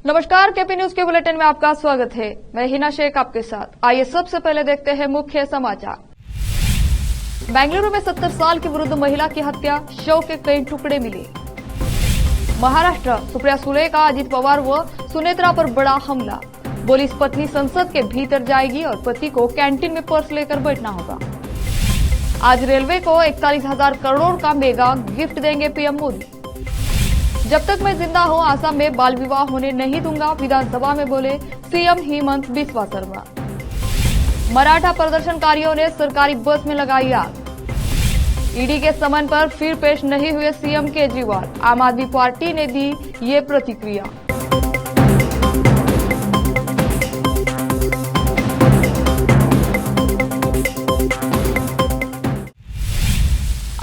नमस्कार, KP news के bulletin में आपका स्वागत है। मैं हिना शेख आपके साथ। आइए सबसे पहले देखते हैं मुख्य समाचार। बेंगलुरु में 70 साल की वृद्ध महिला की हत्या, शव के कई टुकड़े मिले। महाराष्ट्र, सुप्रिया सुले का अजित पवार व सुनेत्रा पर बड़ा हमला। बोली पत्नी संसद के भीतर जाएगी और पति को कैंटीन में पर्स लेकर बैठना होगा। आज रेलवे को 41,000 करोड़ का मेगा गिफ्ट देंगे पीएम मोदी। जब तक मैं जिंदा हूं आसाम में बाल विवाह होने नहीं दूंगा, विधानसभा में बोले सीएम हेमंत बिस्वा शर्मा। मराठा प्रदर्शनकारियों ने सरकारी बस में लगाई आग। ईडी के समन पर फिर पेश नहीं हुए सीएम केजरीवाल। आम आदमी पार्टी ने दी ये प्रतिक्रिया।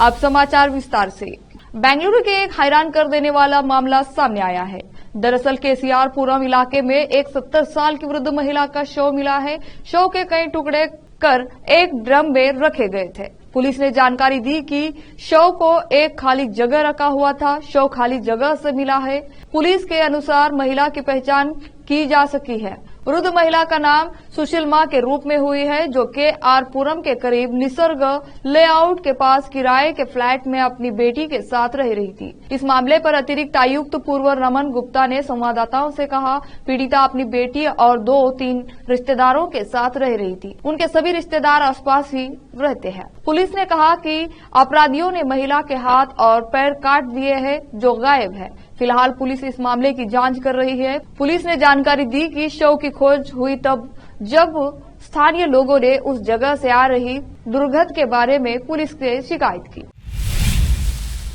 अब समाचार विस्तार से। बेंगलुरु के एक हैरान कर देने वाला मामला सामने आया है। दरअसल केसीआर पुरम इलाके में एक 70 साल की वृद्ध महिला का शव मिला है। शव के कई टुकड़े कर एक ड्रम में रखे गए थे। पुलिस ने जानकारी दी कि शव को एक खाली जगह रखा हुआ था। शव खाली जगह से मिला है। पुलिस के अनुसार महिला की पहचान की जा सकी है। वृद्ध महिला का नाम सुशीलमा के रूप में हुई है, जो के आर पुरम के करीब निसर्ग लेआउट के पास किराए के फ्लैट में अपनी बेटी के साथ रह रही थी। इस मामले पर अतिरिक्त आयुक्त पूर्व रमन गुप्ता ने संवाददाताओं से कहा, पीड़िता अपनी बेटी और 2-3 रिश्तेदारों के साथ रह रही थी। उनके सभी रिश्तेदार आसपास ही रहते हैं। पुलिस ने कहा कि अपराधियों ने महिला के हाथ और पैर काट दिए हैं, जो गायब है। फिलहाल पुलिस इस मामले की जांच कर रही है। पुलिस ने जानकारी दी कि शव की खोज हुई तब जब स्थानीय लोगों ने उस जगह से आ रही दुर्गंध के बारे में पुलिस से शिकायत की।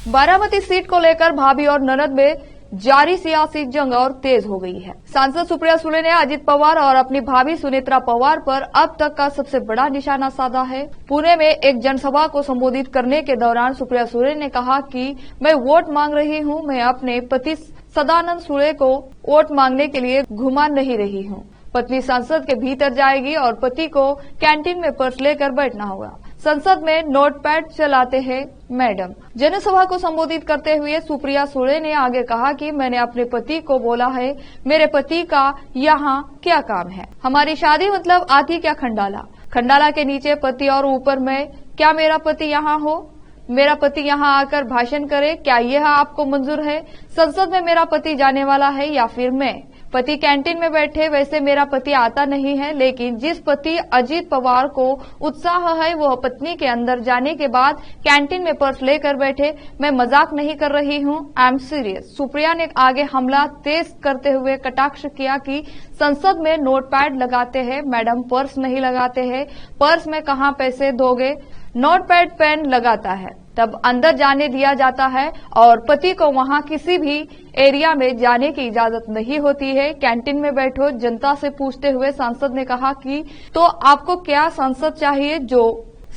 बारामती सीट को लेकर भाभी और ननद में जारी सियासी जंग और तेज हो गई है। सांसद सुप्रिया सुले ने अजित पवार और अपनी भाभी सुनेत्रा पवार पर अब तक का सबसे बड़ा निशाना साधा है। पुणे में एक जनसभा को संबोधित करने के दौरान सुप्रिया सुले ने कहा कि मैं वोट मांग रही हूं, मैं अपने पति सदानंद सुले को वोट मांगने के लिए घुमा नहीं रही हूं। पत्नी संसद के भीतर जाएगी और पति को कैंटीन में पर्स लेकर बैठना होगा। संसद में नोटपैड चलाते हैं मैडम। जनसभा को संबोधित करते हुए सुप्रिया सुले ने आगे कहा कि मैंने अपने पति को बोला है, मेरे पति का यहाँ क्या काम है। हमारी शादी मतलब आती क्या खंडाला, खंडाला के नीचे पति और ऊपर मैं। क्या मेरा पति यहाँ हो, मेरा पति यहाँ आकर भाषण करे, क्या यह आपको मंजूर है? संसद में मेरा पति जाने वाला है या फिर मैं? पति कैंटीन में बैठे, वैसे मेरा पति आता नहीं है, लेकिन जिस पति अजित पवार को उत्साह है वह पत्नी के अंदर जाने के बाद कैंटीन में पर्स लेकर बैठे। मैं मजाक नहीं कर रही हूँ, आई एम सीरियस। सुप्रिया ने आगे हमला तेज करते हुए कटाक्ष किया कि संसद में नोटपैड लगाते हैं मैडम, पर्स नहीं लगाते हैं। पर्स में कहाँ पैसे दोगे? नोटपैड पेन लगाता है तब अंदर जाने दिया जाता है और पति को वहां किसी भी एरिया में जाने की इजाजत नहीं होती है। कैंटीन में बैठो, जनता से पूछते हुए सांसद ने कहा कि तो आपको क्या सांसद चाहिए जो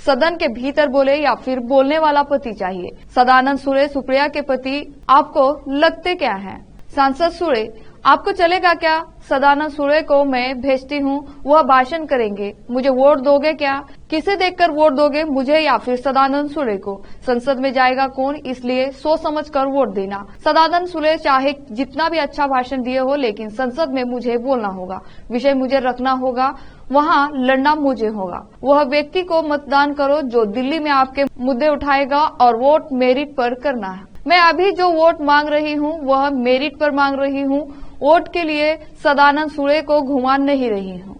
सदन के भीतर बोले या फिर बोलने वाला पति चाहिए? सदानंद सुले सुप्रिया के पति आपको लगते क्या हैं? सांसद सुले, आपको चलेगा क्या? सदानंद सुले को मैं भेजती हूँ, वह भाषण करेंगे। मुझे वोट दोगे क्या? किसे देखकर वोट दोगे, मुझे या फिर सदानंद सुले को? संसद में जाएगा कौन, इसलिए सोच समझ कर वोट देना। सदानंद सुले चाहे जितना भी अच्छा भाषण दिए हो, लेकिन संसद में मुझे बोलना होगा, विषय मुझे रखना होगा, वहाँ लड़ना मुझे होगा। वह व्यक्ति को मतदान करो जो दिल्ली में आपके मुद्दे उठाएगा और वोट मेरिट पर करना है। मैं अभी जो वोट मांग रही हूँ वह मेरिट पर मांग रही हूँ, वोट के लिए सदानंद सुले को घुमा नहीं रही हूँ।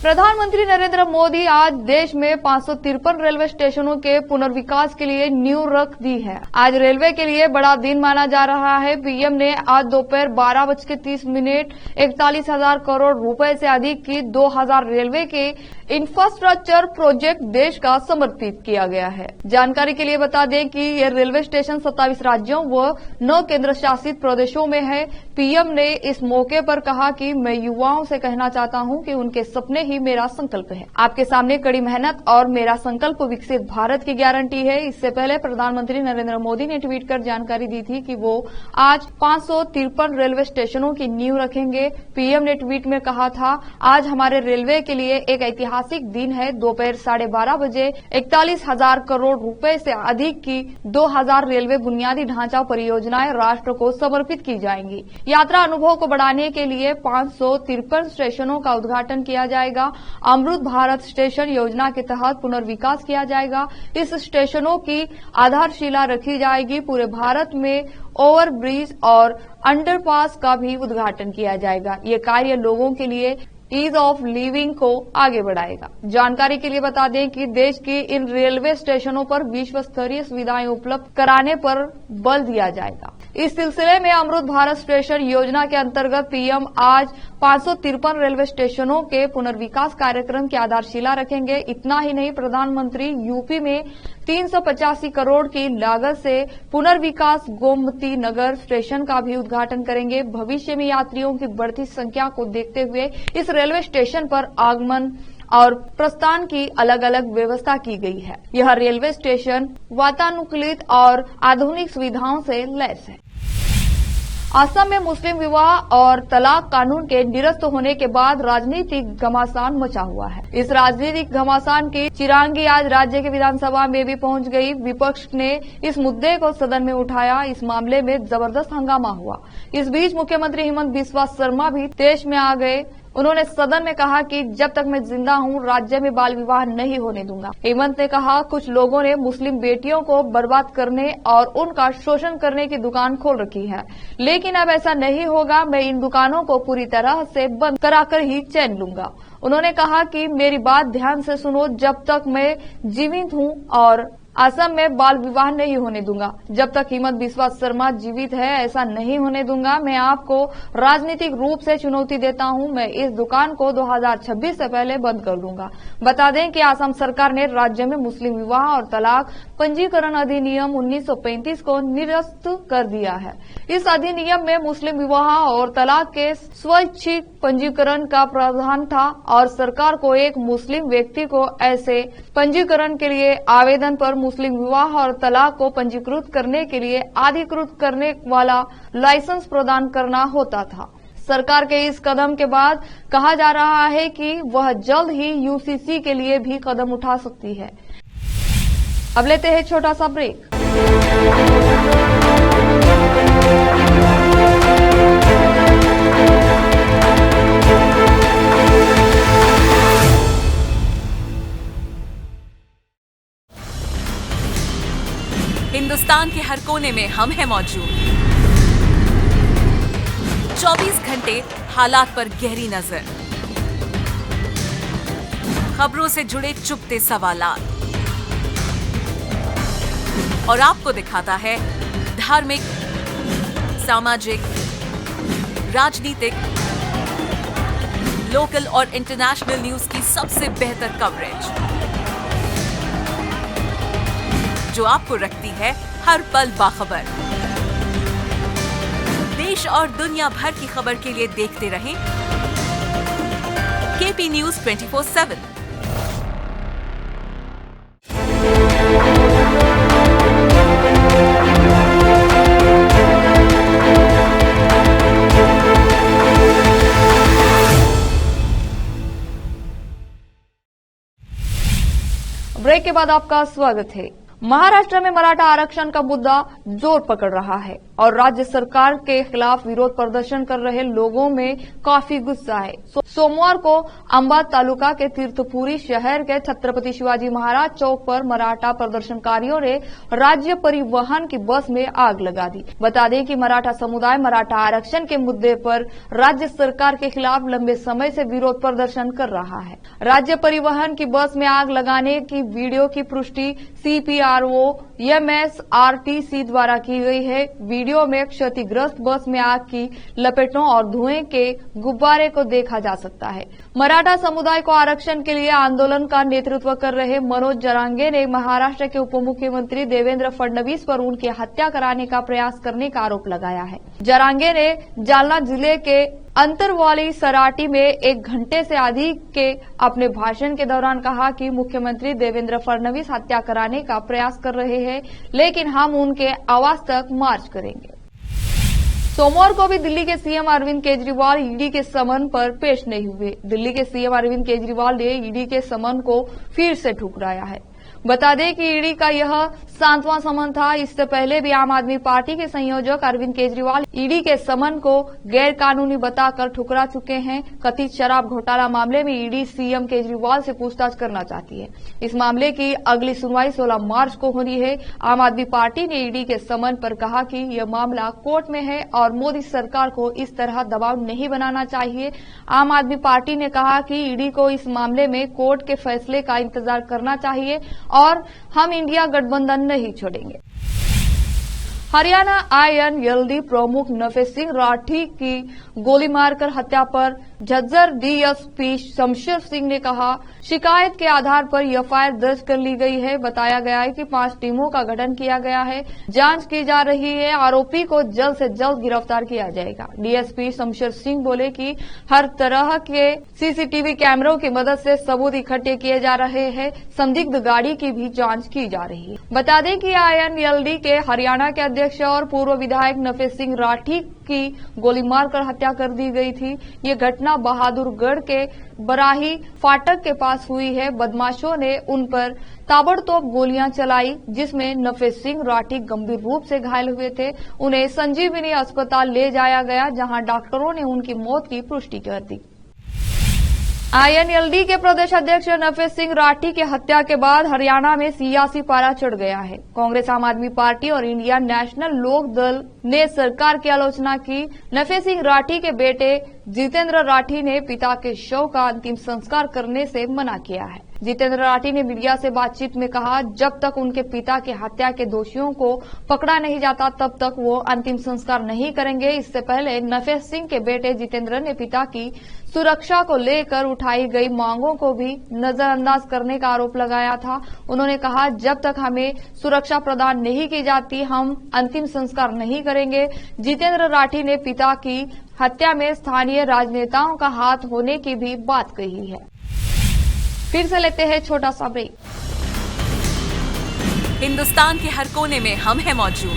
प्रधानमंत्री नरेंद्र मोदी आज देश में 553 रेलवे स्टेशनों के पुनर्विकास के लिए नींव रख दी है। आज रेलवे के लिए बड़ा दिन माना जा रहा है। पीएम ने आज दोपहर 12:30 41,000 करोड़ रुपए से अधिक की 2000 रेलवे के इंफ्रास्ट्रक्चर प्रोजेक्ट देश का समर्पित किया गया है। जानकारी के लिए बता दें कि ये रेलवे स्टेशन 27 राज्यों व 9 केंद्र शासित प्रदेशों में है। पीएम ने इस मौके पर कहा कि मैं युवाओं से कहना चाहता हूं कि उनके सपने ही ही मेरा संकल्प है। आपके सामने कड़ी मेहनत और मेरा संकल्प विकसित भारत की गारंटी है। इससे पहले प्रधानमंत्री नरेंद्र मोदी ने ट्वीट कर जानकारी दी थी कि वो आज 553 रेलवे स्टेशनों की नींव रखेंगे। पीएम ने ट्वीट में कहा था, आज हमारे रेलवे के लिए एक ऐतिहासिक दिन है। दोपहर 12:30 बजे 41,000 करोड़ रुपए से अधिक की 2000 रेलवे बुनियादी ढांचा परियोजनाएं राष्ट्र को समर्पित की जाएंगी। यात्रा अनुभव को बढ़ाने के लिए 553 स्टेशनों का उद्घाटन किया जाएगा। अमृत भारत स्टेशन योजना के तहत पुनर्विकास किया जाएगा। इस स्टेशनों की आधारशिला रखी जाएगी। पूरे भारत में ओवरब्रिज और अंडरपास का भी उद्घाटन किया जाएगा। ये कार्य लोगों के लिए ईज ऑफ लिविंग को आगे बढ़ाएगा। जानकारी के लिए बता दें कि देश की इन रेलवे स्टेशनों पर विश्व स्तरीय सुविधाएं उपलब्ध कराने पर बल दिया जाएगा। इस सिलसिले में अमृत भारत स्टेशन योजना के अंतर्गत पीएम आज 553 रेलवे स्टेशनों के पुनर्विकास कार्यक्रम की आधारशिला रखेंगे। इतना ही नहीं, प्रधानमंत्री यूपी में 385 करोड़ की लागत से पुनर्विकास गोमती नगर स्टेशन का भी उद्घाटन करेंगे। भविष्य में यात्रियों की बढ़ती संख्या को देखते हुए इस रेलवे स्टेशन पर आगमन और प्रस्थान की अलग अलग व्यवस्था की गई है। यह रेलवे स्टेशन वातानुकूलित और आधुनिक सुविधाओं से लैस है। असम में मुस्लिम विवाह और तलाक कानून के निरस्त होने के बाद राजनीतिक घमासान मचा हुआ है। इस राजनीतिक घमासान की चिरांगी आज राज्य के विधानसभा में भी पहुंच गई। विपक्ष ने इस मुद्दे को सदन में उठाया। इस मामले में जबरदस्त हंगामा हुआ। इस बीच मुख्यमंत्री हेमंत बिस्वा शर्मा भी तेज में आ गए। उन्होंने सदन में कहा कि जब तक मैं जिंदा हूं, राज्य में बाल विवाह नहीं होने दूंगा। हेमंत ने कहा, कुछ लोगों ने मुस्लिम बेटियों को बर्बाद करने और उनका शोषण करने की दुकान खोल रखी है, लेकिन अब ऐसा नहीं होगा। मैं इन दुकानों को पूरी तरह से बंद कराकर ही चैन लूंगा। उन्होंने कहा कि मेरी बात ध्यान से सुनो, जब तक मैं जीवित हूं और असम में बाल विवाह नहीं होने दूंगा। जब तक हेमंत बिस्वा शर्मा जीवित है, ऐसा नहीं होने दूंगा। मैं आपको राजनीतिक रूप से चुनौती देता हूं। मैं इस दुकान को 2026 से पहले बंद कर दूंगा। बता दें कि असम सरकार ने राज्य में मुस्लिम विवाह और तलाक पंजीकरण अधिनियम 1935 को निरस्त कर दिया है। इस अधिनियम में मुस्लिम विवाह और तलाक के स्वैच्छिक पंजीकरण का प्रावधान था और सरकार को एक मुस्लिम व्यक्ति को ऐसे पंजीकरण के लिए आवेदन पर मुस्लिम विवाह और तलाक को पंजीकृत करने के लिए अधिकृत करने वाला लाइसेंस प्रदान करना होता था। सरकार के इस कदम के बाद कहा जा रहा है कि वह जल्द ही यूसीसी के लिए भी कदम उठा सकती है। अब लेते हैं छोटा सा ब्रेक। हिंदुस्तान के हर कोने में हम हैं मौजूद। 24 घंटे हालात पर गहरी नजर, खबरों से जुड़े चुपते सवालात और आपको दिखाता है धार्मिक, सामाजिक, राजनीतिक, लोकल और इंटरनेशनल न्यूज की सबसे बेहतर कवरेज, जो आपको रखती है हर पल बाखबर। देश और दुनिया भर की खबर के लिए देखते रहें केपी न्यूज 24/7। ब्रेक के बाद आपका स्वागत है। महाराष्ट्र में मराठा आरक्षण का मुद्दा जोर पकड़ रहा है और राज्य सरकार के खिलाफ विरोध प्रदर्शन कर रहे लोगों में काफी गुस्सा है। सोमवार को अंबाद तालुका के तीर्थपुरी शहर के छत्रपति शिवाजी महाराज चौक पर मराठा प्रदर्शनकारियों ने राज्य परिवहन की बस में आग लगा दी। बता दें कि मराठा समुदाय मराठा आरक्षण के मुद्दे पर राज्य सरकार के खिलाफ लंबे समय से विरोध प्रदर्शन कर रहा है। राज्य परिवहन की बस में आग लगाने की वीडियो की पुष्टि CPRO MSRTC द्वारा की गई है। वीडियो में क्षतिग्रस्त बस में आग की लपेटों और धुएं के गुब्बारे को देखा जा सकता है। मराठा समुदाय को आरक्षण के लिए आंदोलन का नेतृत्व कर रहे मनोज जरांगे ने महाराष्ट्र के उप मुख्यमंत्री देवेंद्र फडणवीस पर उनकी हत्या कराने का प्रयास करने का आरोप लगाया है। जरांगे ने जालना जिले के अंतरवाली सराटी में 1 घंटे से अधिक के अपने भाषण के दौरान कहा कि मुख्यमंत्री देवेंद्र फडणवीस हत्या कराने का प्रयास कर रहे हैं, लेकिन हम उनके आवास तक मार्च करेंगे। सोमवार को भी दिल्ली के सीएम अरविंद केजरीवाल ईडी के समन पर पेश नहीं हुए। दिल्ली के सीएम अरविंद केजरीवाल ने ईडी के समन को फिर से ठुकराया है। बता दें कि ईडी का यह 7वां समन था। इससे पहले भी आम आदमी पार्टी के संयोजक अरविंद केजरीवाल ईडी के समन को गैर कानूनी बताकर ठुकरा चुके हैं। कथित शराब घोटाला मामले में ईडी सीएम केजरीवाल से पूछताछ करना चाहती है। इस मामले की अगली सुनवाई 16 मार्च को होनी है। आम आदमी पार्टी ने ईडी के समन पर कहा कि यह मामला कोर्ट में है और मोदी सरकार को इस तरह दबाव नहीं बनाना चाहिए। आम आदमी पार्टी ने कहा कि ईडी को इस मामले में कोर्ट के फैसले का इंतजार करना चाहिए और हम इंडिया गठबंधन नहीं छोड़ेंगे। हरियाणा INLD प्रमुख नफे सिंह राठी की गोली मारकर हत्या पर झज्जर DSP शमशेर सिंह ने कहा, शिकायत के आधार पर एफआईआर दर्ज कर ली गई है। बताया गया है कि 5 टीमों का गठन किया गया है, जांच की जा रही है। आरोपी को जल्द से जल्द गिरफ्तार किया जाएगा। DSP शमशेर सिंह बोले कि हर तरह के CCTV कैमरों की मदद से सबूत इकट्ठे किए जा रहे हैं। संदिग्ध गाड़ी की भी जांच की जा रही है। बता दें कि INLD के हरियाणा के अध्यक्ष और पूर्व विधायक नफे सिंह राठी की गोली मारकर हत्या कर दी गई थी। ये घटना बहादुरगढ़ के बराही फाटक के पास हुई है। बदमाशों ने उन पर ताबड़तोड़ गोलियां चलाई, जिसमें नफे सिंह राठी गंभीर रूप से घायल हुए थे। उन्हें संजीवनी अस्पताल ले जाया गया, जहां डॉक्टरों ने उनकी मौत की पुष्टि कर दी। INLD के प्रदेश अध्यक्ष नफे सिंह राठी की हत्या के बाद हरियाणा में सियासी पारा चढ़ गया है। कांग्रेस, आम आदमी पार्टी और इंडियन नेशनल लोक दल ने सरकार की आलोचना की। नफे सिंह राठी के बेटे जितेंद्र राठी ने पिता के शव का अंतिम संस्कार करने से मना किया है। जितेंद्र राठी ने मीडिया से बातचीत में कहा, जब तक उनके पिता की हत्या के दोषियों को पकड़ा नहीं जाता तब तक वो अंतिम संस्कार नहीं करेंगे। इससे पहले नफे सिंह के बेटे जितेंद्र ने पिता की सुरक्षा को लेकर उठाई गई मांगों को भी नजरअंदाज करने का आरोप लगाया था। उन्होंने कहा, जब तक हमें सुरक्षा प्रदान नहीं की जाती हम अंतिम संस्कार नहीं करेंगे। जितेंद्र राठी ने पिता की हत्या में स्थानीय राजनेताओं का हाथ होने की भी बात कही है। फिर से लेते हैं छोटा सा ब्रेक। हिंदुस्तान के हर कोने में हम हैं मौजूद।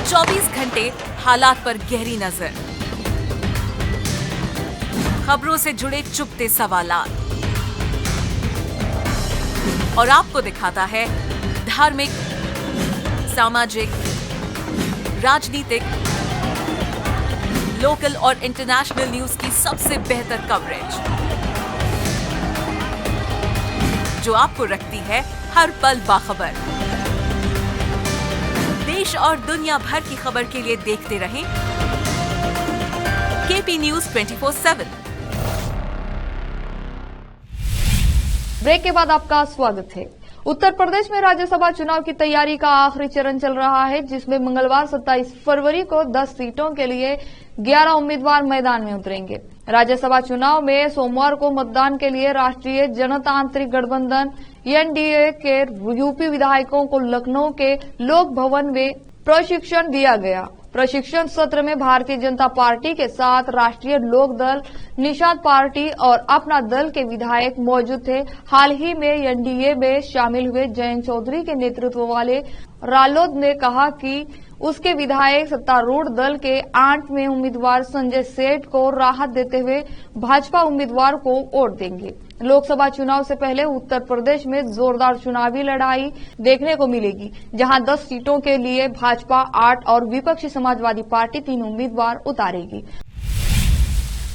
24 घंटे हालात पर गहरी नजर, खबरों से जुड़े चुपते सवालात और आपको दिखाता है धार्मिक, सामाजिक, राजनीतिक, लोकल और इंटरनेशनल न्यूज की सबसे बेहतर कवरेज, जो आपको रखती है हर पल बाखबर। देश और दुनिया भर की खबर के लिए देखते रहें KP News 24/7। ब्रेक के बाद आपका स्वागत है। उत्तर प्रदेश में राज्यसभा चुनाव की तैयारी का आखिरी चरण चल रहा है, जिसमें मंगलवार 27 फरवरी को 10 सीटों के लिए 11 उम्मीदवार मैदान में उतरेंगे। राज्यसभा चुनाव में सोमवार को मतदान के लिए राष्ट्रीय जनतांत्रिक गठबंधन NDA के यूपी विधायकों को लखनऊ के लोक भवन में प्रशिक्षण दिया गया। प्रशिक्षण सत्र में भारतीय जनता पार्टी के साथ राष्ट्रीय लोक दल, निषाद पार्टी और अपना दल के विधायक मौजूद थे। हाल ही में NDA में शामिल हुए जयंत चौधरी के नेतृत्व वाले रालोद ने कहा कि उसके विधायक सत्तारूढ़ दल के 8वें उम्मीदवार संजय सेठ को राहत देते हुए भाजपा उम्मीदवार को वोट देंगे। लोकसभा चुनाव से पहले उत्तर प्रदेश में जोरदार चुनावी लड़ाई देखने को मिलेगी, जहां 10 सीटों के लिए भाजपा 8 और विपक्षी समाजवादी पार्टी 3 उम्मीदवार उतारेगी।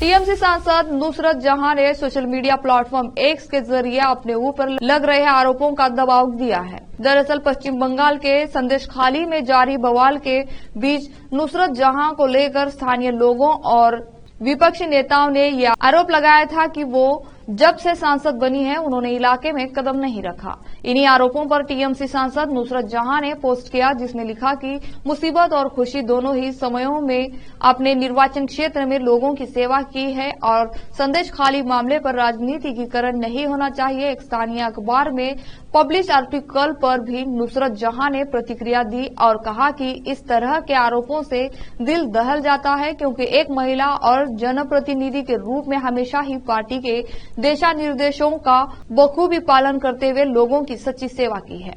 टीएमसी सांसद नुसरत जहां ने सोशल मीडिया प्लेटफॉर्म X के जरिए अपने ऊपर लग रहे आरोपों का दबाव दिया है। दरअसल पश्चिम बंगाल के संदेशखाली में जारी बवाल के बीच नुसरत जहां को लेकर स्थानीय लोगों और विपक्षी नेताओं ने यह आरोप लगाया था कि वो जब से सांसद बनी है उन्होंने इलाके में कदम नहीं रखा। इन्हीं आरोपों पर टीएमसी सांसद नुसरत जहां ने पोस्ट किया, जिसमें लिखा कि मुसीबत और खुशी दोनों ही समयों में अपने निर्वाचन क्षेत्र में लोगों की सेवा की है और संदेश खाली मामले पर राजनीतिकीकरण नहीं होना चाहिए। एक स्थानीय अखबार में पब्लिश आर्टिकल पर भी नुसरत जहां ने प्रतिक्रिया दी और कहा कि इस तरह के आरोपों से दिल दहल जाता है, क्योंकि एक महिला और जनप्रतिनिधि के रूप में हमेशा ही पार्टी के दिशा निर्देशों का बखूबी पालन करते हुए लोगों की सच्ची सेवा की है।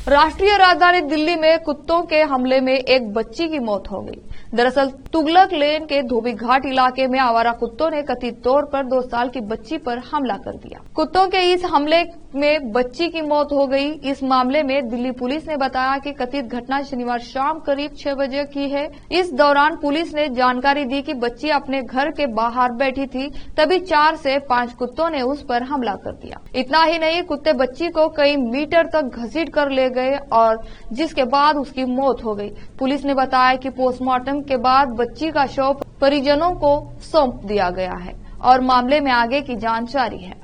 राष्ट्रीय राजधानी दिल्ली में कुत्तों के हमले में एक बच्ची की मौत हो गई। दरअसल तुगलक लेन के धोबी घाट इलाके में आवारा कुत्तों ने कथित तौर पर 2 साल की बच्ची पर हमला कर दिया। कुत्तों के इस हमले में बच्ची की मौत हो गई। इस मामले में दिल्ली पुलिस ने बताया कि कथित घटना शनिवार शाम करीब 6 बजे की है। इस दौरान पुलिस ने जानकारी दी कि बच्ची अपने घर के बाहर बैठी थी, तभी 4 से 5 कुत्तों ने उस पर हमला कर दिया। इतना ही नहीं, कुत्ते बच्ची को कई मीटर तक घसीट कर ले गए और जिसके बाद उसकी मौत हो गई। पुलिस ने बताया कि पोस्टमार्टम के बाद बच्ची का शव परिजनों को सौंप दिया गया है और मामले में आगे की जांच जारी है।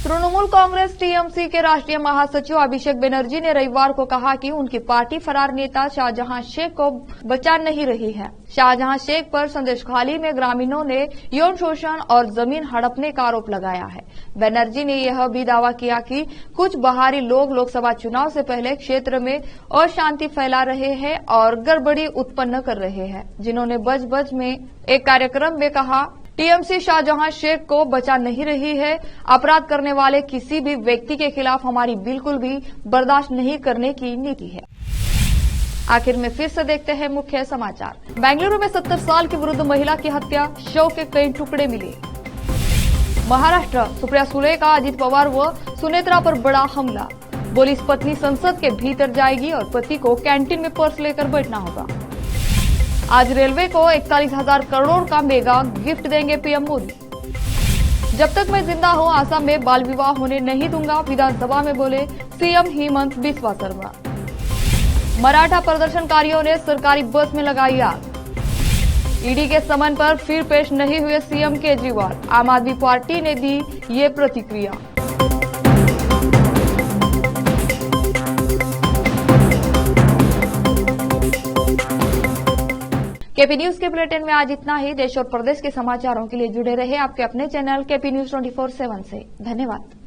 तृणमूल कांग्रेस टीएमसी के राष्ट्रीय महासचिव अभिषेक बनर्जी ने रविवार को कहा कि उनकी पार्टी फरार नेता शाहजहां शेख को बचा नहीं रही है। शाहजहां शेख पर संदेशखाली में ग्रामीणों ने यौन शोषण और जमीन हड़पने का आरोप लगाया है। बनर्जी ने यह भी दावा किया कि कुछ बाहरी लोग लोकसभा चुनाव से पहले क्षेत्र में अशांति फैला रहे हैं और गड़बड़ी उत्पन्न कर रहे हैं, जिन्होंने बज में एक कार्यक्रम में कहा, टीएमसी शाहजहां शेख को बचा नहीं रही है। अपराध करने वाले किसी भी व्यक्ति के खिलाफ हमारी बिल्कुल भी बर्दाश्त नहीं करने की नीति है। आखिर में फिर से देखते हैं मुख्य समाचार। बेंगलुरु में 70 साल की वृद्ध महिला की हत्या, शव के कई टुकड़े मिले। महाराष्ट्र, सुप्रिया सुले का अजित पवार व सुनेत्रा पर बड़ा हमला। बोली पत्नी संसद के भीतर जाएगी और पति को कैंटीन में पर्स लेकर बैठना होगा। आज रेलवे को 41,000 करोड़ का मेगा गिफ्ट देंगे पीएम मोदी। जब तक मैं जिंदा हूं आसाम में बाल विवाह होने नहीं दूंगा, विधानसभा में बोले सीएम हेमंत बिस्वा शर्मा। मराठा प्रदर्शनकारियों ने सरकारी बस में लगाई आग। ईडी के समन पर फिर पेश नहीं हुए सीएम केजरीवाल। आम आदमी पार्टी ने दी ये प्रतिक्रिया। केपी न्यूज के बुलेटिन में आज इतना ही। देश और प्रदेश के समाचारों के लिए जुड़े रहे आपके अपने चैनल केपी न्यूज 24/7 से। धन्यवाद।